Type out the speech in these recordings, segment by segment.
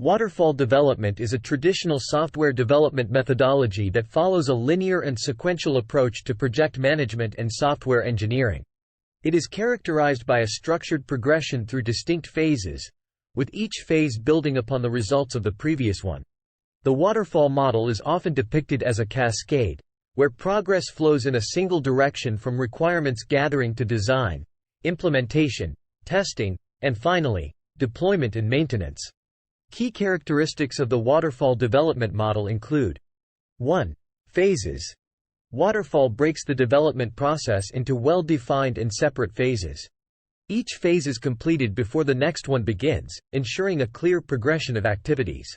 Waterfall development is a traditional software development methodology that follows a linear and sequential approach to project management and software engineering. It is characterized by a structured progression through distinct phases, with each phase building upon the results of the previous one. The waterfall model is often depicted as a cascade, where progress flows in a single direction from requirements gathering to design, implementation, testing, and finally, deployment and maintenance. Key characteristics of the waterfall development model include 1. Phases. Waterfall breaks the development process into well-defined and separate phases. Each phase is completed before the next one begins, ensuring a clear progression of activities.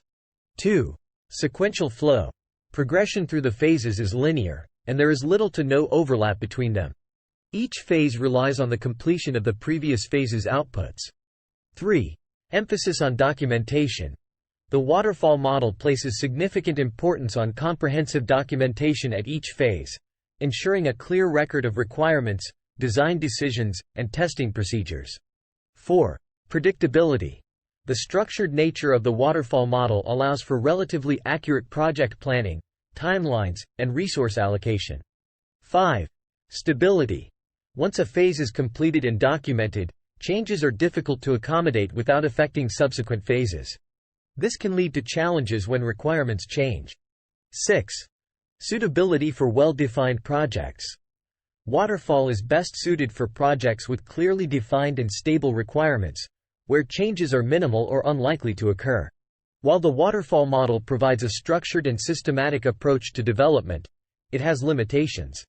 2. Sequential flow. Progression through the phases is linear, and there is little to no overlap between them. Each phase relies on the completion of the previous phase's outputs. 3. Emphasis on documentation. The waterfall model places significant importance on comprehensive documentation at each phase, ensuring a clear record of requirements, design decisions, and testing procedures. 4. Predictability. The structured nature of the waterfall model allows for relatively accurate project planning, timelines, and resource allocation. 5. Stability. Once a phase is completed and documented, changes are difficult to accommodate without affecting subsequent phases. This can lead to challenges when requirements change. 6. Suitability for well-defined projects. Waterfall is best suited for projects with clearly defined and stable requirements, where changes are minimal or unlikely to occur. While the waterfall model provides a structured and systematic approach to development, it has limitations.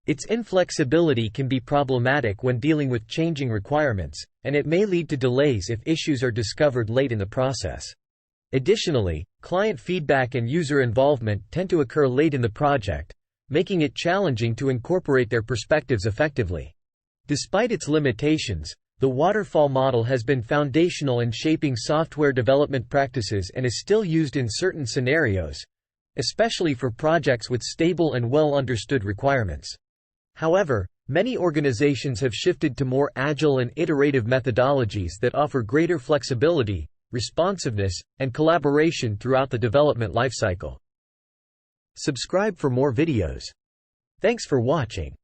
Its inflexibility can be problematic when dealing with changing requirements, and it may lead to delays if issues are discovered late in the process. Additionally, client feedback and user involvement tend to occur late in the project, making it challenging to incorporate their perspectives effectively. Despite its limitations, the waterfall model has been foundational in shaping software development practices and is still used in certain scenarios, especially for projects with stable and well-understood requirements. However, many organizations have shifted to more agile and iterative methodologies that offer greater flexibility, responsiveness, and collaboration throughout the development lifecycle. Subscribe for more videos. Thanks for watching.